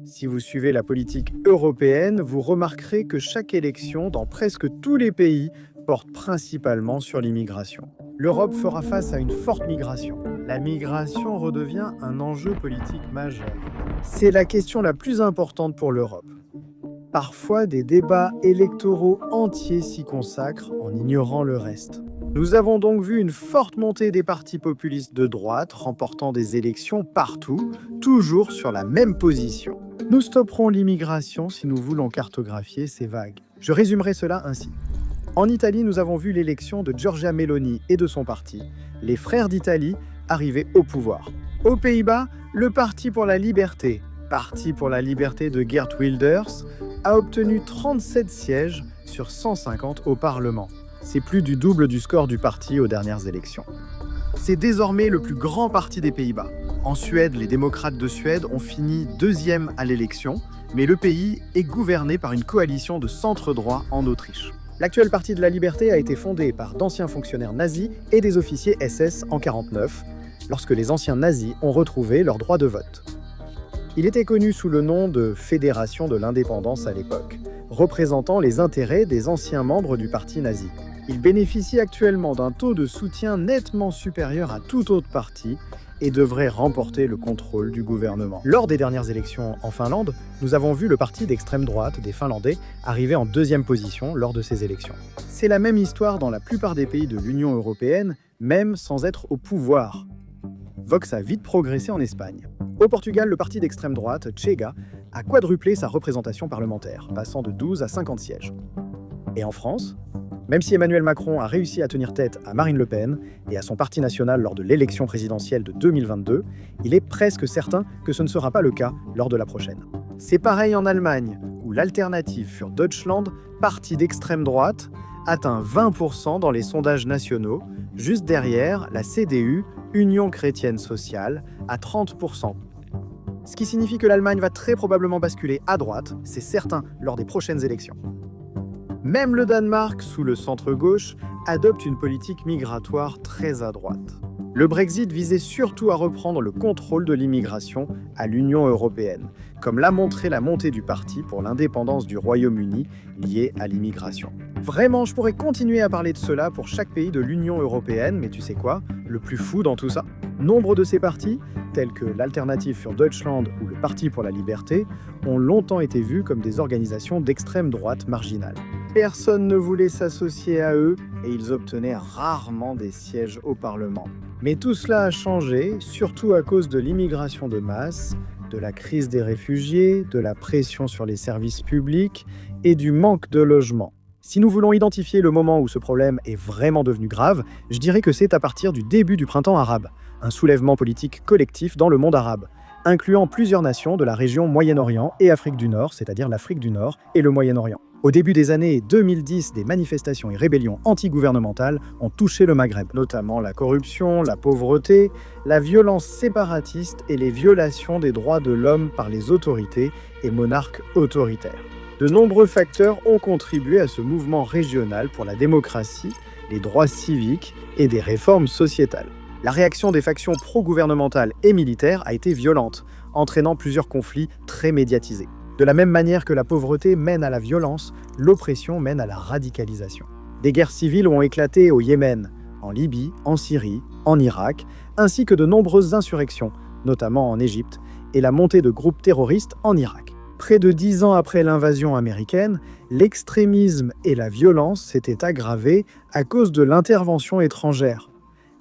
Si vous suivez la politique européenne, vous remarquerez que chaque élection dans presque tous les pays porte principalement sur l'immigration. L'Europe fera face à une forte migration. La migration redevient un enjeu politique majeur. C'est la question la plus importante pour l'Europe. Parfois, des débats électoraux entiers s'y consacrent en ignorant le reste. Nous avons donc vu une forte montée des partis populistes de droite remportant des élections partout, toujours sur la même position. Nous stopperons l'immigration si nous voulons cartographier ces vagues. Je résumerai cela ainsi. En Italie, nous avons vu l'élection de Giorgia Meloni et de son parti, les Frères d'Italie, arriver au pouvoir. Aux Pays-Bas, le Parti pour la Liberté, Parti pour la Liberté de Geert Wilders, a obtenu 37 sièges sur 150 au Parlement. C'est plus du double du score du parti aux dernières élections. C'est désormais le plus grand parti des Pays-Bas. En Suède, les démocrates de Suède ont fini deuxième à l'élection, mais le pays est gouverné par une coalition de centre-droit en Autriche. L'actuel Parti de la Liberté a été fondé par d'anciens fonctionnaires nazis et des officiers SS en 1949, lorsque les anciens nazis ont retrouvé leur droit de vote. Il était connu sous le nom de Fédération de l'indépendance à l'époque, représentant les intérêts des anciens membres du parti nazi. Il bénéficie actuellement d'un taux de soutien nettement supérieur à tout autre parti et devrait remporter le contrôle du gouvernement. Lors des dernières élections en Finlande, nous avons vu le parti d'extrême droite des Finlandais arriver en deuxième position lors de ces élections. C'est la même histoire dans la plupart des pays de l'Union européenne, même sans être au pouvoir. Vox a vite progressé en Espagne. Au Portugal, le parti d'extrême droite, Chega, a quadruplé sa représentation parlementaire, passant de 12 à 50 sièges. Et en France, même si Emmanuel Macron a réussi à tenir tête à Marine Le Pen et à son parti national lors de l'élection présidentielle de 2022, il est presque certain que ce ne sera pas le cas lors de la prochaine. C'est pareil en Allemagne, où l'Alternative für Deutschland, parti d'extrême droite, atteint 20% dans les sondages nationaux, juste derrière la CDU, Union chrétienne sociale, à 30%. Ce qui signifie que l'Allemagne va très probablement basculer à droite, c'est certain, lors des prochaines élections. Même le Danemark, sous le centre-gauche, adopte une politique migratoire très à droite. Le Brexit visait surtout à reprendre le contrôle de l'immigration à l'Union européenne, comme l'a montré la montée du parti pour l'indépendance du Royaume-Uni liée à l'immigration. Vraiment, je pourrais continuer à parler de cela pour chaque pays de l'Union européenne, mais tu sais quoi, le plus fou dans tout ça? Nombre de ces partis, tels que l'Alternative für Deutschland ou le Parti pour la Liberté, ont longtemps été vus comme des organisations d'extrême droite marginales. Personne ne voulait s'associer à eux et ils obtenaient rarement des sièges au Parlement. Mais tout cela a changé, surtout à cause de l'immigration de masse, de la crise des réfugiés, de la pression sur les services publics et du manque de logement. Si nous voulons identifier le moment où ce problème est vraiment devenu grave, je dirais que c'est à partir du début du printemps arabe, un soulèvement politique collectif dans le monde arabe, incluant plusieurs nations de la région Moyen-Orient et Afrique du Nord, c'est-à-dire l'Afrique du Nord et le Moyen-Orient. Au début des années 2010, des manifestations et rébellions antigouvernementales ont touché le Maghreb, notamment la corruption, la pauvreté, la violence séparatiste et les violations des droits de l'homme par les autorités et monarques autoritaires. De nombreux facteurs ont contribué à ce mouvement régional pour la démocratie, les droits civiques et des réformes sociétales. La réaction des factions pro-gouvernementales et militaires a été violente, entraînant plusieurs conflits très médiatisés. De la même manière que la pauvreté mène à la violence, l'oppression mène à la radicalisation. Des guerres civiles ont éclaté au Yémen, en Libye, en Syrie, en Irak, ainsi que de nombreuses insurrections, notamment en Égypte, et la montée de groupes terroristes en Irak. Près de 10 ans après l'invasion américaine, l'extrémisme et la violence s'étaient aggravés à cause de l'intervention étrangère.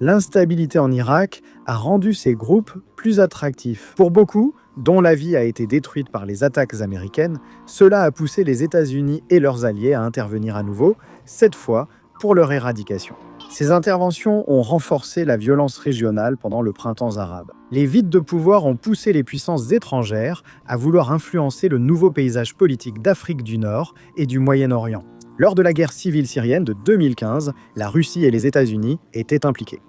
L'instabilité en Irak a rendu ces groupes plus attractifs. Pour beaucoup, dont la vie a été détruite par les attaques américaines, cela a poussé les États-Unis et leurs alliés à intervenir à nouveau, cette fois pour leur éradication. Ces interventions ont renforcé la violence régionale pendant le printemps arabe. Les vides de pouvoir ont poussé les puissances étrangères à vouloir influencer le nouveau paysage politique d'Afrique du Nord et du Moyen-Orient. Lors de la guerre civile syrienne de 2015, la Russie et les États-Unis étaient impliqués.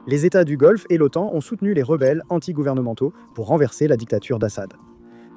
Les États du Golfe et l'OTAN ont soutenu les rebelles antigouvernementaux pour renverser la dictature d'Assad.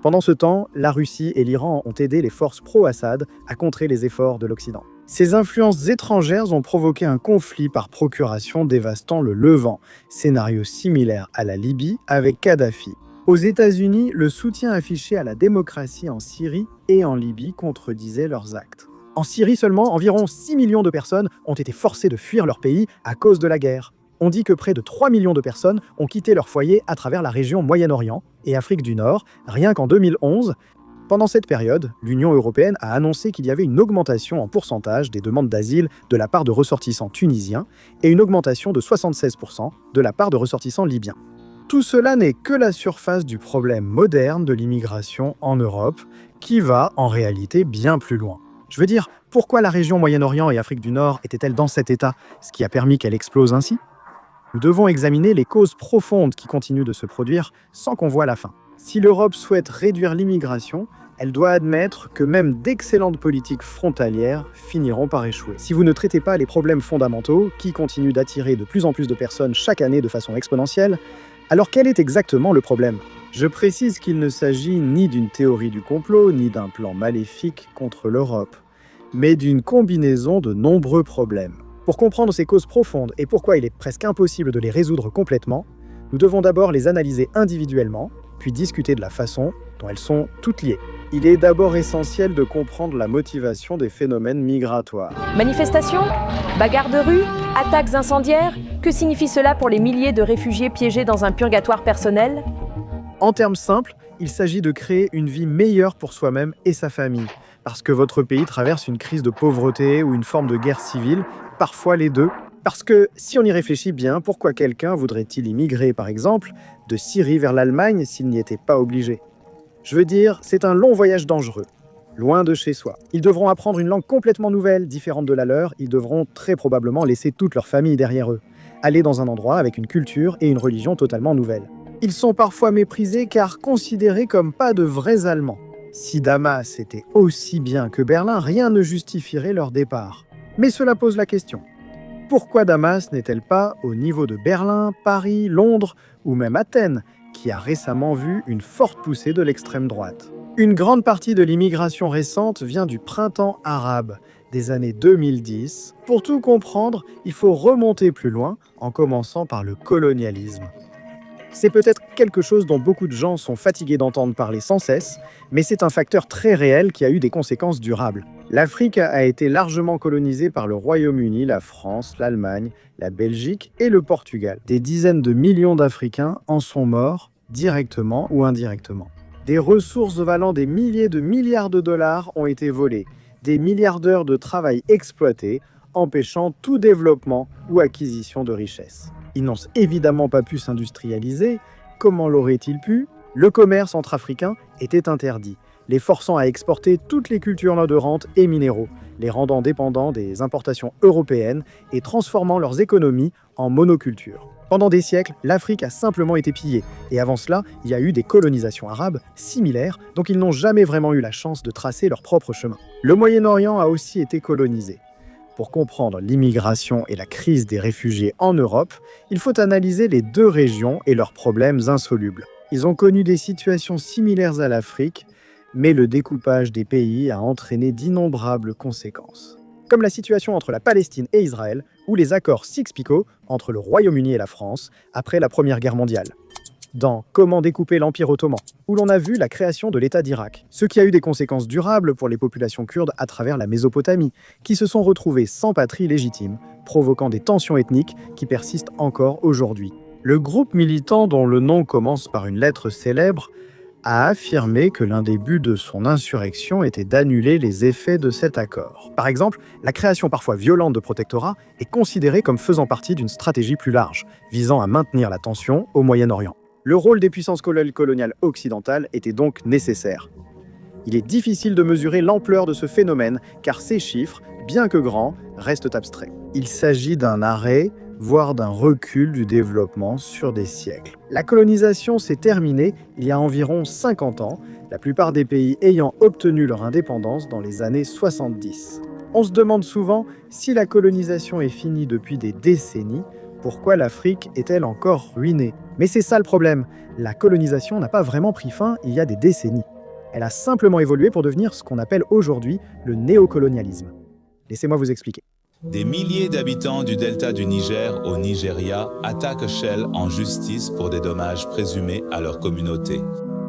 Pendant ce temps, la Russie et l'Iran ont aidé les forces pro-Assad à contrer les efforts de l'Occident. Ces influences étrangères ont provoqué un conflit par procuration dévastant le Levant, scénario similaire à la Libye avec Kadhafi. Aux États-Unis, le soutien affiché à la démocratie en Syrie et en Libye contredisait leurs actes. En Syrie seulement, environ 6 millions de personnes ont été forcées de fuir leur pays à cause de la guerre. On dit que près de 3 millions de personnes ont quitté leur foyer à travers la région Moyen-Orient et Afrique du Nord, rien qu'en 2011. Pendant cette période, l'Union européenne a annoncé qu'il y avait une augmentation en pourcentage des demandes d'asile de la part de ressortissants tunisiens et une augmentation de 76% de la part de ressortissants libyens. Tout cela n'est que la surface du problème moderne de l'immigration en Europe, qui va en réalité bien plus loin. Je veux dire, pourquoi la région Moyen-Orient et Afrique du Nord était-elle dans cet état, ce qui a permis qu'elle explose ainsi? Nous devons examiner les causes profondes qui continuent de se produire sans qu'on voie la fin. Si l'Europe souhaite réduire l'immigration, elle doit admettre que même d'excellentes politiques frontalières finiront par échouer. Si vous ne traitez pas les problèmes fondamentaux, qui continuent d'attirer de plus en plus de personnes chaque année de façon exponentielle, alors quel est exactement le problème? Je précise qu'il ne s'agit ni d'une théorie du complot, ni d'un plan maléfique contre l'Europe, mais d'une combinaison de nombreux problèmes. Pour comprendre ces causes profondes et pourquoi il est presque impossible de les résoudre complètement, nous devons d'abord les analyser individuellement, puis discuter de la façon dont elles sont toutes liées. Il est d'abord essentiel de comprendre la motivation des phénomènes migratoires. Manifestations? Bagarres de rue? Attaques incendiaires? Que signifie cela pour les milliers de réfugiés piégés dans un purgatoire personnel? En termes simples, il s'agit de créer une vie meilleure pour soi-même et sa famille, parce que votre pays traverse une crise de pauvreté ou une forme de guerre civile, parfois les deux. Parce que, si on y réfléchit bien, pourquoi quelqu'un voudrait-il immigrer, par exemple, de Syrie vers l'Allemagne s'il n'y était pas obligé? Je veux dire, c'est un long voyage dangereux, loin de chez soi. Ils devront apprendre une langue complètement nouvelle, différente de la leur, ils devront très probablement laisser toute leur famille derrière eux, aller dans un endroit avec une culture et une religion totalement nouvelles. Ils sont parfois méprisés car considérés comme pas de vrais Allemands. Si Damas était aussi bien que Berlin, rien ne justifierait leur départ. Mais cela pose la question. Pourquoi Damas n'est-elle pas au niveau de Berlin, Paris, Londres ou même Athènes, qui a récemment vu une forte poussée de l'extrême droite? Une grande partie de l'immigration récente vient du printemps arabe, des années 2010. Pour tout comprendre, il faut remonter plus loin, en commençant par le colonialisme. C'est peut-être quelque chose dont beaucoup de gens sont fatigués d'entendre parler sans cesse, mais c'est un facteur très réel qui a eu des conséquences durables. L'Afrique a été largement colonisée par le Royaume-Uni, la France, l'Allemagne, la Belgique et le Portugal. Des dizaines de millions d'Africains en sont morts, directement ou indirectement. Des ressources valant des milliers de milliards de dollars ont été volées, des milliards d'heures de travail exploitées, empêchant tout développement ou acquisition de richesses. Ils n'ont évidemment pas pu s'industrialiser. Comment l'auraient-ils pu? Le commerce entre Africains était interdit, les forçant à exporter toutes les cultures nodorantes et minéraux, les rendant dépendants des importations européennes et transformant leurs économies en monoculture. Pendant des siècles, l'Afrique a simplement été pillée, et avant cela, il y a eu des colonisations arabes similaires, donc ils n'ont jamais vraiment eu la chance de tracer leur propre chemin. Le Moyen-Orient a aussi été colonisé. Pour comprendre l'immigration et la crise des réfugiés en Europe, il faut analyser les deux régions et leurs problèmes insolubles. Ils ont connu des situations similaires à l'Afrique, mais le découpage des pays a entraîné d'innombrables conséquences. Comme la situation entre la Palestine et Israël, ou les accords Sykes-Picot entre le Royaume-Uni et la France après la Première Guerre mondiale. Dans Comment découper l'Empire ottoman, où l'on a vu la création de l'État d'Irak, ce qui a eu des conséquences durables pour les populations kurdes à travers la Mésopotamie, qui se sont retrouvées sans patrie légitime, provoquant des tensions ethniques qui persistent encore aujourd'hui. Le groupe militant dont le nom commence par une lettre célèbre a affirmé que l'un des buts de son insurrection était d'annuler les effets de cet accord. Par exemple, la création parfois violente de protectorats est considérée comme faisant partie d'une stratégie plus large, visant à maintenir la tension au Moyen-Orient. Le rôle des puissances coloniales occidentales était donc nécessaire. Il est difficile de mesurer l'ampleur de ce phénomène, car ces chiffres, bien que grands, restent abstraits. Il s'agit d'un arrêt, voire d'un recul du développement sur des siècles. La colonisation s'est terminée il y a environ 50 ans, la plupart des pays ayant obtenu leur indépendance dans les années 70. On se demande souvent si la colonisation est finie depuis des décennies, pourquoi l'Afrique est-elle encore ruinée? Mais c'est ça le problème, la colonisation n'a pas vraiment pris fin il y a des décennies. Elle a simplement évolué pour devenir ce qu'on appelle aujourd'hui le néocolonialisme. Laissez-moi vous expliquer. Des milliers d'habitants du delta du Niger au Nigeria attaquent Shell en justice pour des dommages présumés à leur communauté.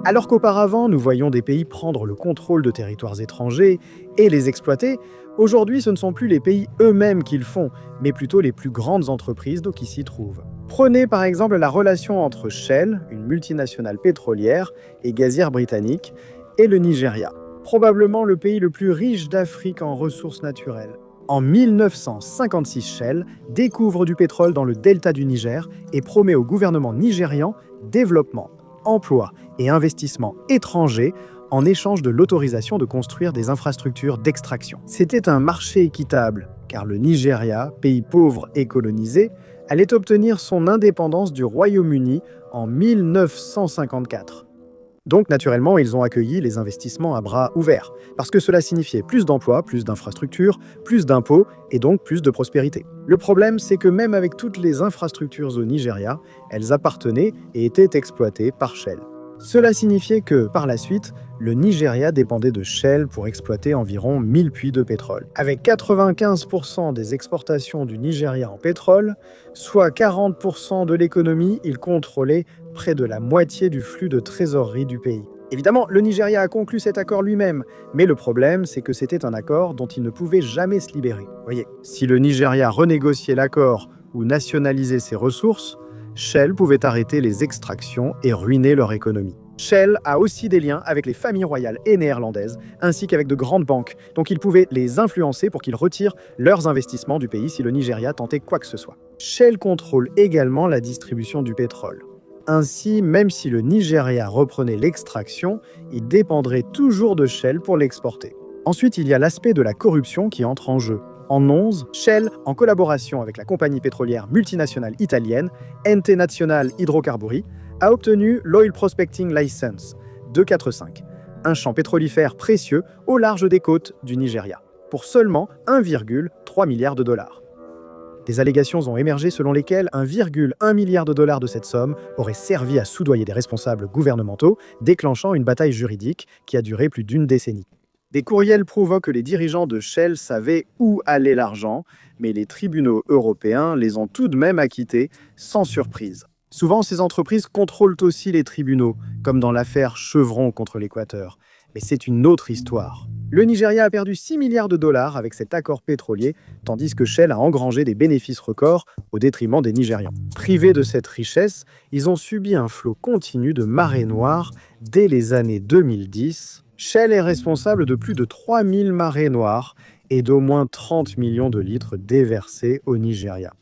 Alors qu'auparavant, nous voyions des pays prendre le contrôle de territoires étrangers et les exploiter, aujourd'hui, ce ne sont plus les pays eux-mêmes qui le font, mais plutôt les plus grandes entreprises qui s'y trouvent. Prenez par exemple la relation entre Shell, une multinationale pétrolière et gazière britannique, et le Nigeria, probablement le pays le plus riche d'Afrique en ressources naturelles. En 1956, Shell découvre du pétrole dans le delta du Niger et promet au gouvernement nigérian développement, emploi et investissements étrangers en échange de l'autorisation de construire des infrastructures d'extraction. C'était un marché équitable, car le Nigeria, pays pauvre et colonisé, allait obtenir son indépendance du Royaume-Uni en 1954. Donc, naturellement, ils ont accueilli les investissements à bras ouverts, parce que cela signifiait plus d'emplois, plus d'infrastructures, plus d'impôts et donc plus de prospérité. Le problème, c'est que même avec toutes les infrastructures au Nigeria, elles appartenaient et étaient exploitées par Shell. Cela signifiait que, par la suite, le Nigeria dépendait de Shell pour exploiter environ 1000 puits de pétrole. Avec 95% des exportations du Nigeria en pétrole, soit 40% de l'économie, il contrôlait près de la moitié du flux de trésorerie du pays. Évidemment, le Nigeria a conclu cet accord lui-même, mais le problème, c'est que c'était un accord dont il ne pouvait jamais se libérer. Voyez, si le Nigeria renégociait l'accord ou nationalisait ses ressources, Shell pouvait arrêter les extractions et ruiner leur économie. Shell a aussi des liens avec les familles royales et néerlandaises, ainsi qu'avec de grandes banques, donc il pouvait les influencer pour qu'ils retirent leurs investissements du pays si le Nigeria tentait quoi que ce soit. Shell contrôle également la distribution du pétrole. Ainsi, même si le Nigeria reprenait l'extraction, il dépendrait toujours de Shell pour l'exporter. Ensuite, il y a l'aspect de la corruption qui entre en jeu. En 11, Shell, en collaboration avec la compagnie pétrolière multinationale italienne Ente Nazionale Idrocarburi, a obtenu l'Oil Prospecting License 245, un champ pétrolifère précieux au large des côtes du Nigeria, pour seulement 1,3 milliard de dollars. Des allégations ont émergé selon lesquelles 1,1 milliard de dollars de cette somme aurait servi à soudoyer des responsables gouvernementaux, déclenchant une bataille juridique qui a duré plus d'une décennie. Des courriels prouvent que les dirigeants de Shell savaient où allait l'argent, mais les tribunaux européens les ont tout de même acquittés sans surprise. Souvent, ces entreprises contrôlent aussi les tribunaux, comme dans l'affaire Chevron contre l'Équateur. Mais c'est une autre histoire. Le Nigeria a perdu 6 milliards de dollars avec cet accord pétrolier, tandis que Shell a engrangé des bénéfices records au détriment des Nigérians. Privés de cette richesse, ils ont subi un flot continu de marées noires dès les années 2010. Shell est responsable de plus de 3000 marées noires et d'au moins 30 millions de litres déversés au Nigeria.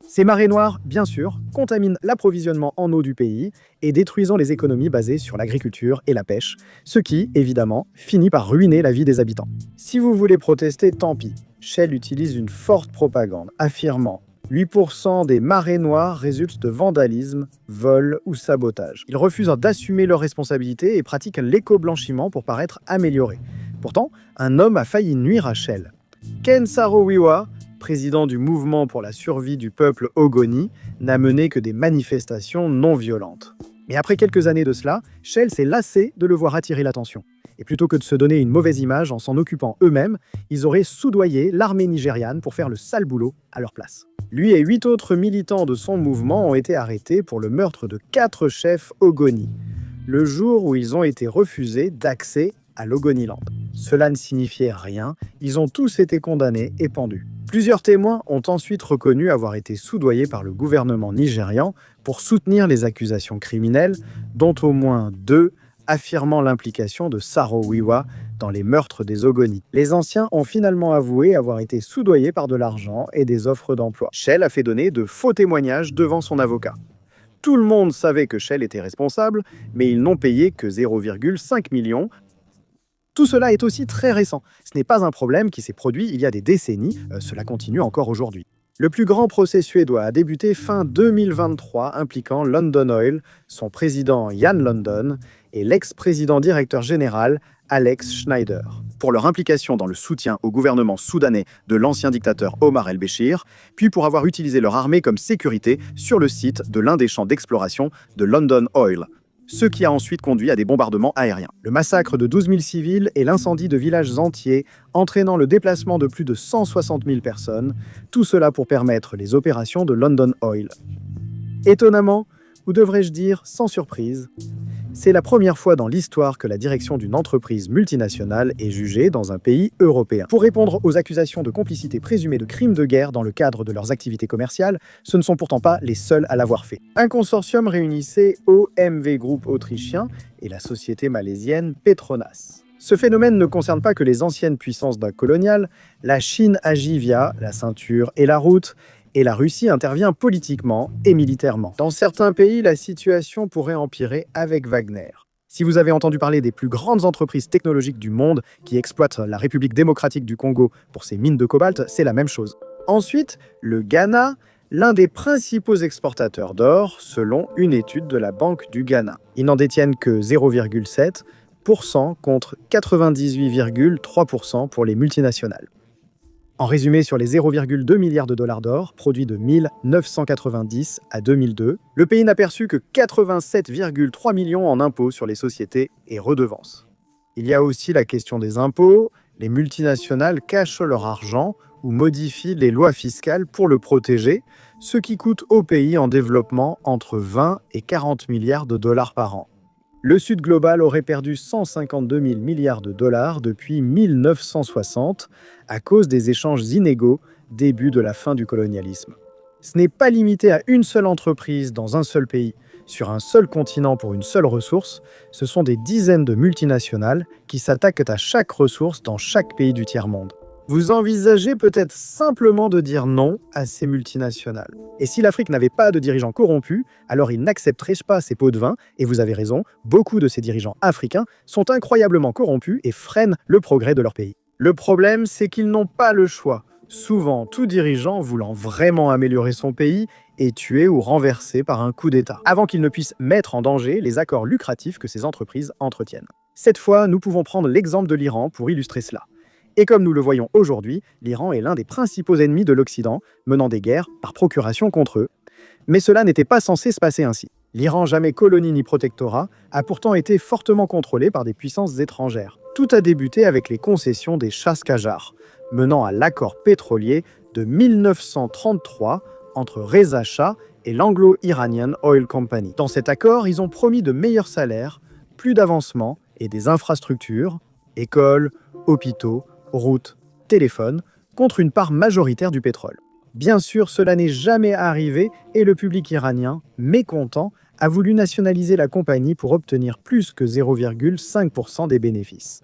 Ces marées noires, bien sûr, contaminent l'approvisionnement en eau du pays et détruisant les économies basées sur l'agriculture et la pêche, ce qui, évidemment, finit par ruiner la vie des habitants. Si vous voulez protester, tant pis. Shell utilise une forte propagande, affirmant 8% des marées noires résultent de vandalisme, vol ou sabotage. Ils refusent d'assumer leurs responsabilités et pratiquent l'éco-blanchiment pour paraître améliorés. Pourtant, un homme a failli nuire à Shell. Ken Saro-Wiwa, président du mouvement pour la survie du peuple Ogoni, n'a mené que des manifestations non violentes. Mais après quelques années de cela, Shell s'est lassé de le voir attirer l'attention. Et plutôt que de se donner une mauvaise image en s'en occupant eux-mêmes, ils auraient soudoyé l'armée nigériane pour faire le sale boulot à leur place. Lui et 8 autres militants de son mouvement ont été arrêtés pour le meurtre de 4 chefs Ogoni, le jour où ils ont été refusés d'accès à l'Ogoniland. Cela ne signifiait rien, ils ont tous été condamnés et pendus. Plusieurs témoins ont ensuite reconnu avoir été soudoyés par le gouvernement nigérian pour soutenir les accusations criminelles, dont au moins 2 affirmant l'implication de Saro-Wiwa dans les meurtres des Ogoni. Les anciens ont finalement avoué avoir été soudoyés par de l'argent et des offres d'emploi. Shell a fait donner de faux témoignages devant son avocat. Tout le monde savait que Shell était responsable, mais ils n'ont payé que 0,5 million. Tout cela est aussi très récent. Ce n'est pas un problème qui s'est produit il y a des décennies, cela continue encore aujourd'hui. Le plus grand procès suédois a débuté fin 2023, impliquant London Oil, son président Jan London et l'ex-président directeur général Alex Schneider, pour leur implication dans le soutien au gouvernement soudanais de l'ancien dictateur Omar el-Béchir, puis pour avoir utilisé leur armée comme sécurité sur le site de l'un des champs d'exploration de London Oil. ce qui a ensuite conduit à des bombardements aériens. Le massacre de 12 000 civils et l'incendie de villages entiers, entraînant le déplacement de plus de 160 000 personnes, tout cela pour permettre les opérations de London Oil. Étonnamment, ou devrais-je dire sans surprise, c'est la première fois dans l'histoire que la direction d'une entreprise multinationale est jugée dans un pays européen. Pour répondre aux accusations de complicité présumée de crimes de guerre dans le cadre de leurs activités commerciales, ce ne sont pourtant pas les seuls à l'avoir fait. Un consortium réunissait OMV Group autrichien et la société malaisienne Petronas. Ce phénomène ne concerne pas que les anciennes puissances coloniales, la Chine agit via la ceinture et la route, et la Russie intervient politiquement et militairement. Dans certains pays, la situation pourrait empirer avec Wagner. Si vous avez entendu parler des plus grandes entreprises technologiques du monde qui exploitent la République démocratique du Congo pour ses mines de cobalt, c'est la même chose. Ensuite, le Ghana, l'un des principaux exportateurs d'or selon une étude de la Banque du Ghana. Ils n'en détiennent que 0,7% contre 98,3% pour les multinationales. En résumé, sur les 0,2 milliards de dollars d'or produits de 1990 à 2002, le pays n'a perçu que 87,3 millions en impôts sur les sociétés et redevances. Il y a aussi la question des impôts. Les multinationales cachent leur argent ou modifient les lois fiscales pour le protéger, ce qui coûte au pays en développement entre 20 et 40 milliards de dollars par an. Le Sud global aurait perdu 152 000 milliards de dollars depuis 1960 à cause des échanges inégaux, début de la fin du colonialisme. Ce n'est pas limité à une seule entreprise dans un seul pays, sur un seul continent pour une seule ressource, ce sont des dizaines de multinationales qui s'attaquent à chaque ressource dans chaque pays du tiers-monde. Vous envisagez peut-être simplement de dire non à ces multinationales. Et si l'Afrique n'avait pas de dirigeants corrompus, alors ils n'accepteraient pas ces pots de vin, et vous avez raison, beaucoup de ces dirigeants africains sont incroyablement corrompus et freinent le progrès de leur pays. Le problème, c'est qu'ils n'ont pas le choix. Souvent, tout dirigeant voulant vraiment améliorer son pays est tué ou renversé par un coup d'État, avant qu'il ne puisse mettre en danger les accords lucratifs que ces entreprises entretiennent. Cette fois, nous pouvons prendre l'exemple de l'Iran pour illustrer cela. Et comme nous le voyons aujourd'hui, l'Iran est l'un des principaux ennemis de l'Occident, menant des guerres par procuration contre eux. Mais cela n'était pas censé se passer ainsi. L'Iran, jamais colonie ni protectorat, a pourtant été fortement contrôlé par des puissances étrangères. Tout a débuté avec les concessions des Shahs Qajar, menant à l'accord pétrolier de 1933 entre Reza Shah et l'Anglo-Iranian Oil Company. Dans cet accord, ils ont promis de meilleurs salaires, plus d'avancement et des infrastructures, écoles, hôpitaux, routes, téléphones, contre une part majoritaire du pétrole. Bien sûr, cela n'est jamais arrivé et le public iranien, mécontent, a voulu nationaliser la compagnie pour obtenir plus que 0,5% des bénéfices.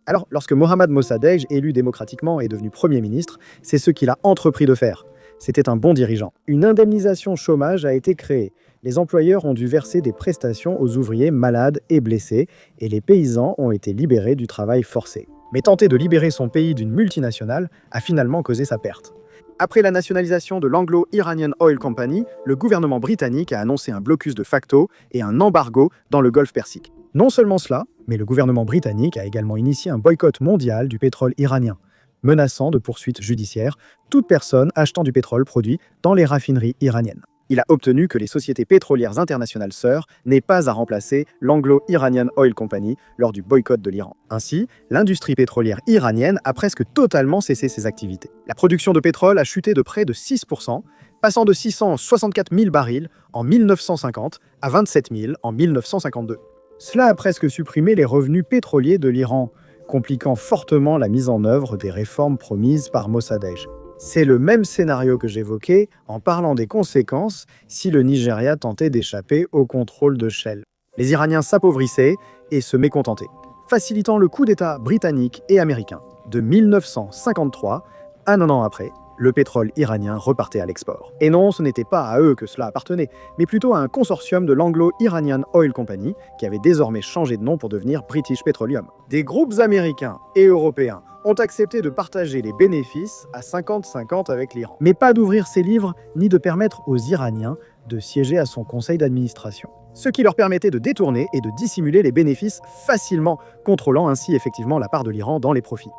Alors, lorsque Mohammad Mossadegh, élu démocratiquement, est devenu Premier ministre, c'est ce qu'il a entrepris de faire. C'était un bon dirigeant. Une indemnisation chômage a été créée. Les employeurs ont dû verser des prestations aux ouvriers malades et blessés, et les paysans ont été libérés du travail forcé. Mais tenter de libérer son pays d'une multinationale a finalement causé sa perte. Après la nationalisation de l'Anglo-Iranian Oil Company, le gouvernement britannique a annoncé un blocus de facto et un embargo dans le Golfe Persique. Non seulement cela, mais le gouvernement britannique a également initié un boycott mondial du pétrole iranien, menaçant de poursuites judiciaires toute personne achetant du pétrole produit dans les raffineries iraniennes. Il a obtenu que les sociétés pétrolières internationales sœurs n'aient pas à remplacer l'Anglo-Iranian Oil Company lors du boycott de l'Iran. Ainsi, l'industrie pétrolière iranienne a presque totalement cessé ses activités. La production de pétrole a chuté de près de 6%, passant de 664 000 barils en 1950 à 27 000 en 1952. Cela a presque supprimé les revenus pétroliers de l'Iran, compliquant fortement la mise en œuvre des réformes promises par Mossadegh. C'est le même scénario que j'évoquais en parlant des conséquences si le Nigeria tentait d'échapper au contrôle de Shell. Les Iraniens s'appauvrissaient et se mécontentaient, facilitant le coup d'État britannique et américain. De 1953, un an après, le pétrole iranien repartait à l'export. Et non, ce n'était pas à eux que cela appartenait, mais plutôt à un consortium de l'Anglo-Iranian Oil Company qui avait désormais changé de nom pour devenir British Petroleum. Des groupes américains et européens ont accepté de partager les bénéfices à 50-50 avec l'Iran. Mais pas d'ouvrir ses livres, ni de permettre aux Iraniens de siéger à son conseil d'administration. Ce qui leur permettait de détourner et de dissimuler les bénéfices facilement, contrôlant ainsi effectivement la part de l'Iran dans les profits.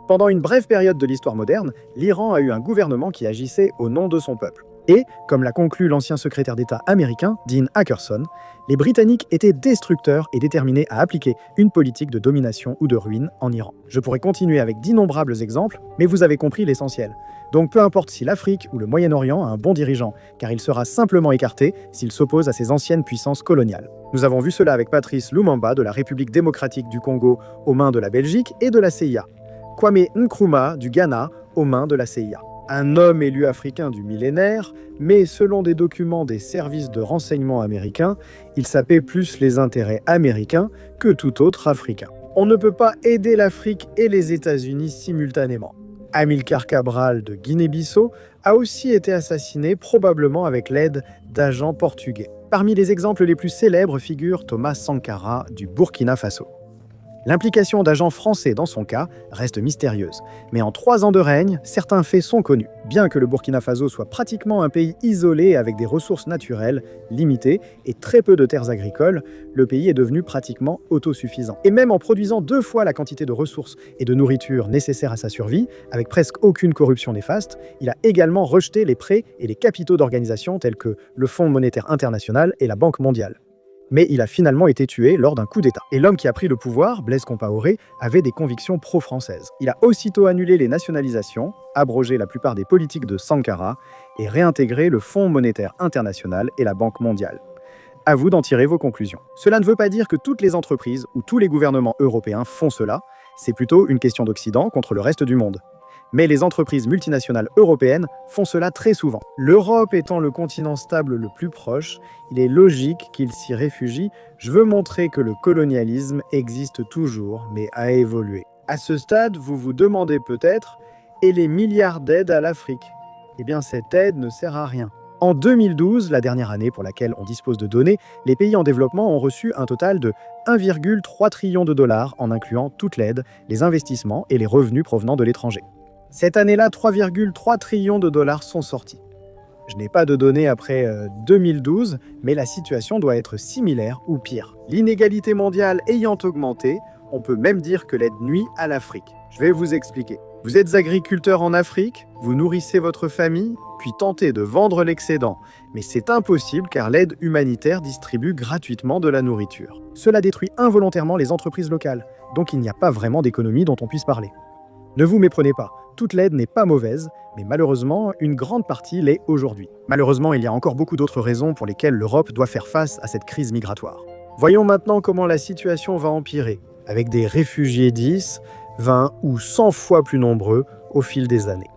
Pendant une brève période de l'histoire moderne, l'Iran a eu un gouvernement qui agissait au nom de son peuple. Et, comme l'a conclu l'ancien secrétaire d'État américain, Dean Akerson, les Britanniques étaient destructeurs et déterminés à appliquer une politique de domination ou de ruine en Iran. Je pourrais continuer avec d'innombrables exemples, mais vous avez compris l'essentiel. Donc peu importe si l'Afrique ou le Moyen-Orient a un bon dirigeant, car il sera simplement écarté s'il s'oppose à ces anciennes puissances coloniales. Nous avons vu cela avec Patrice Lumumba de la République démocratique du Congo aux mains de la Belgique et de la CIA. Kwame Nkrumah du Ghana aux mains de la CIA. Un homme élu africain du millénaire, mais selon des documents des services de renseignement américains, il sapait plus les intérêts américains que tout autre africain. On ne peut pas aider l'Afrique et les États-Unis simultanément. Amilcar Cabral de Guinée-Bissau a aussi été assassiné probablement avec l'aide d'agents portugais. Parmi les exemples les plus célèbres figure Thomas Sankara du Burkina Faso. L'implication d'agents français dans son cas reste mystérieuse, mais en 3 ans de règne, certains faits sont connus. Bien que le Burkina Faso soit pratiquement un pays isolé avec des ressources naturelles limitées et très peu de terres agricoles, le pays est devenu pratiquement autosuffisant. Et même en produisant 2 fois la quantité de ressources et de nourriture nécessaires à sa survie, avec presque aucune corruption néfaste, il a également rejeté les prêts et les capitaux d'organisations tels que le Fonds monétaire international et la Banque mondiale. Mais il a finalement été tué lors d'un coup d'État. Et l'homme qui a pris le pouvoir, Blaise Compaoré, avait des convictions pro-françaises. Il a aussitôt annulé les nationalisations, abrogé la plupart des politiques de Sankara et réintégré le Fonds monétaire international et la Banque mondiale. À vous d'en tirer vos conclusions. Cela ne veut pas dire que toutes les entreprises ou tous les gouvernements européens font cela, c'est plutôt une question d'Occident contre le reste du monde. Mais les entreprises multinationales européennes font cela très souvent. L'Europe étant le continent stable le plus proche, il est logique qu'ils s'y réfugient. Je veux montrer que le colonialisme existe toujours, mais a évolué. À ce stade, vous vous demandez peut-être, et les milliards d'aides à l'Afrique? Eh bien, cette aide ne sert à rien. En 2012, la dernière année pour laquelle on dispose de données, les pays en développement ont reçu un total de 1,3 trillion de dollars en incluant toute l'aide, les investissements et les revenus provenant de l'étranger. Cette année-là, 3,3 trillions de dollars sont sortis. Je n'ai pas de données après 2012, mais la situation doit être similaire ou pire. L'inégalité mondiale ayant augmenté, on peut même dire que l'aide nuit à l'Afrique. Je vais vous expliquer. Vous êtes agriculteur en Afrique, vous nourrissez votre famille, puis tentez de vendre l'excédent. Mais c'est impossible car l'aide humanitaire distribue gratuitement de la nourriture. Cela détruit involontairement les entreprises locales, donc il n'y a pas vraiment d'économie dont on puisse parler. Ne vous méprenez pas, toute l'aide n'est pas mauvaise, mais malheureusement, une grande partie l'est aujourd'hui. Malheureusement, il y a encore beaucoup d'autres raisons pour lesquelles l'Europe doit faire face à cette crise migratoire. Voyons maintenant comment la situation va empirer, avec des réfugiés 10, 20 ou 100 fois plus nombreux au fil des années.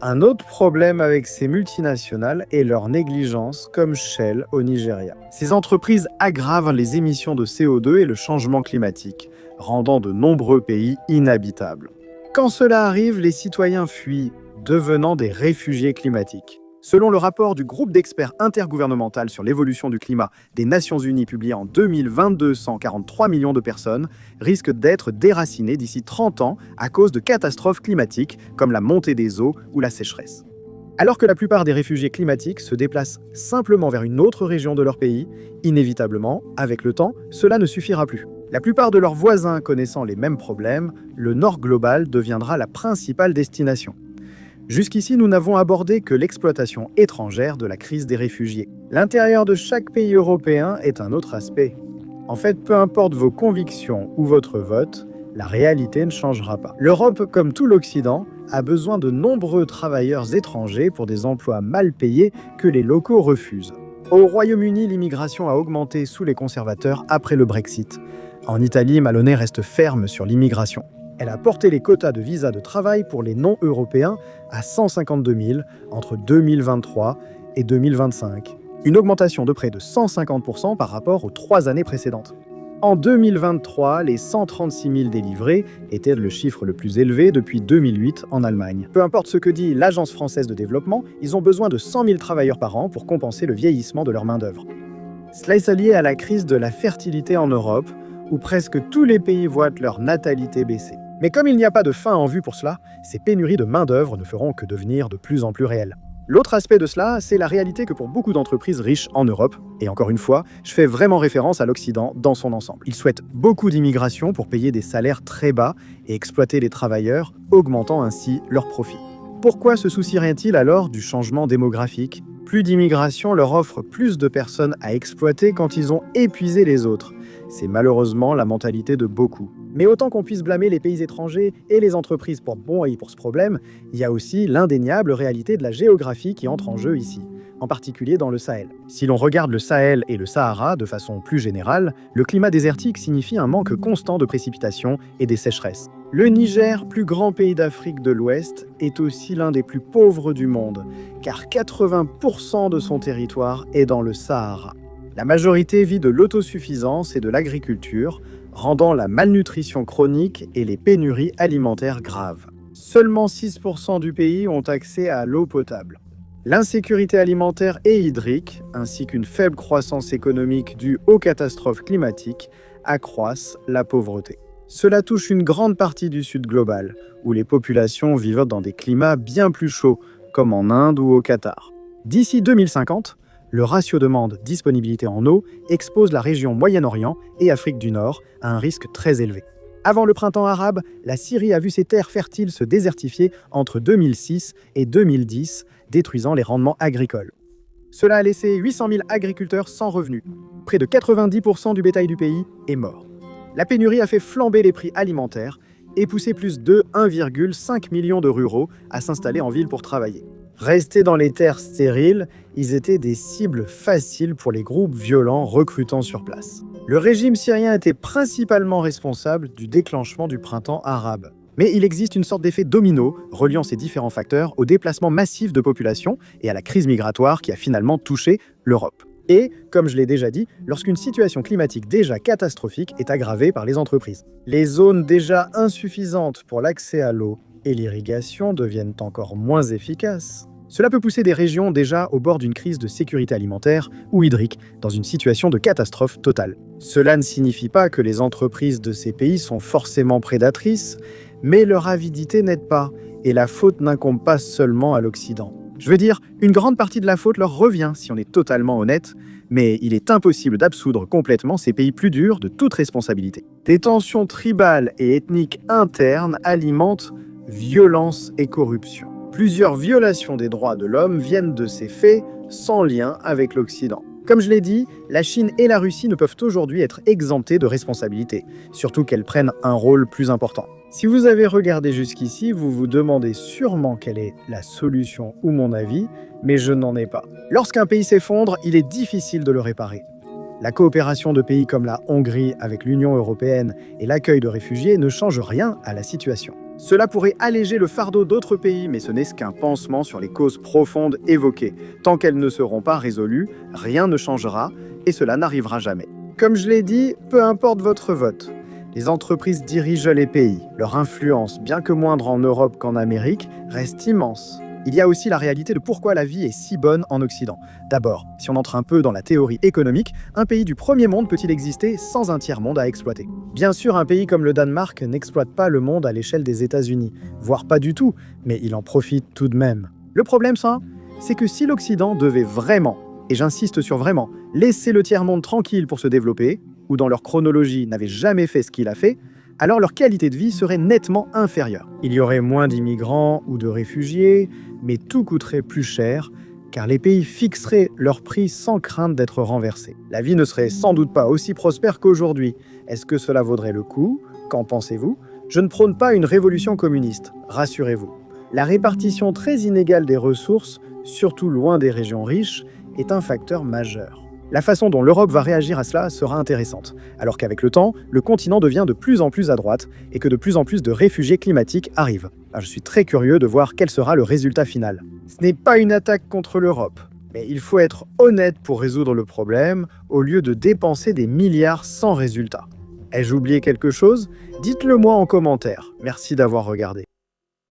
Un autre problème avec ces multinationales est leur négligence, comme Shell au Nigeria. Ces entreprises aggravent les émissions de CO2 et le changement climatique, rendant de nombreux pays inhabitables. Quand cela arrive, les citoyens fuient, devenant des réfugiés climatiques. Selon le rapport du groupe d'experts intergouvernemental sur l'évolution du climat des Nations Unies publié en 2022, 143 millions de personnes risquent d'être déracinées d'ici 30 ans à cause de catastrophes climatiques comme la montée des eaux ou la sécheresse. Alors que la plupart des réfugiés climatiques se déplacent simplement vers une autre région de leur pays, inévitablement, avec le temps, cela ne suffira plus. La plupart de leurs voisins connaissant les mêmes problèmes, le Nord global deviendra la principale destination. Jusqu'ici, nous n'avons abordé que l'exploitation étrangère de la crise des réfugiés. L'intérieur de chaque pays européen est un autre aspect. En fait, peu importe vos convictions ou votre vote, la réalité ne changera pas. L'Europe, comme tout l'Occident, a besoin de nombreux travailleurs étrangers pour des emplois mal payés que les locaux refusent. Au Royaume-Uni, l'immigration a augmenté sous les conservateurs après le Brexit. En Italie, Maloney reste ferme sur l'immigration. Elle a porté les quotas de visas de travail pour les non-européens à 152 000 entre 2023 et 2025, une augmentation de près de 150% par rapport aux 3 années précédentes. En 2023, les 136 000 délivrés étaient le chiffre le plus élevé depuis 2008 en Allemagne. Peu importe ce que dit l'Agence française de développement, ils ont besoin de 100 000 travailleurs par an pour compenser le vieillissement de leur main-d'œuvre. Cela est lié à la crise de la fertilité en Europe, où presque tous les pays voient leur natalité baisser. Mais comme il n'y a pas de fin en vue pour cela, ces pénuries de main-d'œuvre ne feront que devenir de plus en plus réelles. L'autre aspect de cela, c'est la réalité que pour beaucoup d'entreprises riches en Europe, et encore une fois, je fais vraiment référence à l'Occident dans son ensemble. Ils souhaitent beaucoup d'immigration pour payer des salaires très bas et exploiter les travailleurs, augmentant ainsi leurs profits. Pourquoi se soucieraient-ils alors du changement démographique ? plus d'immigration leur offre plus de personnes à exploiter quand ils ont épuisé les autres. C'est malheureusement la mentalité de beaucoup. Mais autant qu'on puisse blâmer les pays étrangers et les entreprises pour ce problème, il y a aussi l'indéniable réalité de la géographie qui entre en jeu ici, en particulier dans le Sahel. Si l'on regarde le Sahel et le Sahara de façon plus générale, le climat désertique signifie un manque constant de précipitations et des sécheresses. Le Niger, plus grand pays d'Afrique de l'Ouest, est aussi l'un des plus pauvres du monde, car 80% de son territoire est dans le Sahara. La majorité vit de l'autosuffisance et de l'agriculture, rendant la malnutrition chronique et les pénuries alimentaires graves. Seulement 6% du pays ont accès à l'eau potable. L'insécurité alimentaire et hydrique, ainsi qu'une faible croissance économique due aux catastrophes climatiques, accroissent la pauvreté. Cela touche une grande partie du sud global, où les populations vivent dans des climats bien plus chauds, comme en Inde ou au Qatar. D'ici 2050, le ratio demande-disponibilité en eau expose la région Moyen-Orient et Afrique du Nord à un risque très élevé. Avant le printemps arabe, la Syrie a vu ses terres fertiles se désertifier entre 2006 et 2010, détruisant les rendements agricoles. Cela a laissé 800 000 agriculteurs sans revenus. Près de 90% du bétail du pays est mort. La pénurie a fait flamber les prix alimentaires et poussé plus de 1,5 million de ruraux à s'installer en ville pour travailler. Restés dans les terres stériles, ils étaient des cibles faciles pour les groupes violents recrutant sur place. Le régime syrien était principalement responsable du déclenchement du printemps arabe. Mais il existe une sorte d'effet domino reliant ces différents facteurs au déplacement massif de population et à la crise migratoire qui a finalement touché l'Europe. Et, comme je l'ai déjà dit, lorsqu'une situation climatique déjà catastrophique est aggravée par les entreprises. Les zones déjà insuffisantes pour l'accès à l'eau et l'irrigation deviennent encore moins efficaces. Cela peut pousser des régions déjà au bord d'une crise de sécurité alimentaire ou hydrique dans une situation de catastrophe totale. Cela ne signifie pas que les entreprises de ces pays sont forcément prédatrices, mais leur avidité n'aide pas, et la faute n'incombe pas seulement à l'Occident. Je veux dire, une grande partie de la faute leur revient si on est totalement honnête, mais il est impossible d'absoudre complètement ces pays plus durs de toute responsabilité. Des tensions tribales et ethniques internes alimentent violence et corruption. Plusieurs violations des droits de l'homme viennent de ces faits sans lien avec l'Occident. Comme je l'ai dit, la Chine et la Russie ne peuvent aujourd'hui être exemptées de responsabilité, surtout qu'elles prennent un rôle plus important. Si vous avez regardé jusqu'ici, vous vous demandez sûrement quelle est la solution ou mon avis, mais je n'en ai pas. Lorsqu'un pays s'effondre, il est difficile de le réparer. La coopération de pays comme la Hongrie avec l'Union européenne et l'accueil de réfugiés ne change rien à la situation. Cela pourrait alléger le fardeau d'autres pays, mais ce n'est qu'un pansement sur les causes profondes évoquées. Tant qu'elles ne seront pas résolues, rien ne changera et cela n'arrivera jamais. Comme je l'ai dit, peu importe votre vote. Les entreprises dirigent les pays. Leur influence, bien que moindre en Europe qu'en Amérique, reste immense. Il y a aussi la réalité de pourquoi la vie est si bonne en Occident. D'abord, si on entre un peu dans la théorie économique, un pays du premier monde peut-il exister sans un tiers-monde à exploiter? Bien sûr, un pays comme le Danemark n'exploite pas le monde à l'échelle des États-Unis, voire pas du tout, mais il en profite tout de même. Le problème, ça, c'est que si l'Occident devait vraiment, et j'insiste sur vraiment, laisser le tiers-monde tranquille pour se développer, ou dans leur chronologie n'avait jamais fait ce qu'il a fait, alors leur qualité de vie serait nettement inférieure. Il y aurait moins d'immigrants ou de réfugiés, mais tout coûterait plus cher, car les pays fixeraient leur prix sans crainte d'être renversés. La vie ne serait sans doute pas aussi prospère qu'aujourd'hui. Est-ce que cela vaudrait le coup? Qu'en pensez-vous? Je ne prône pas une révolution communiste, rassurez-vous. La répartition très inégale des ressources, surtout loin des régions riches, est un facteur majeur. La façon dont l'Europe va réagir à cela sera intéressante, alors qu'avec le temps, le continent devient de plus en plus à droite et que de plus en plus de réfugiés climatiques arrivent. Je suis très curieux de voir quel sera le résultat final. Ce n'est pas une attaque contre l'Europe, mais il faut être honnête pour résoudre le problème au lieu de dépenser des milliards sans résultat. Ai-je oublié quelque chose? Dites-le moi en commentaire. Merci d'avoir regardé.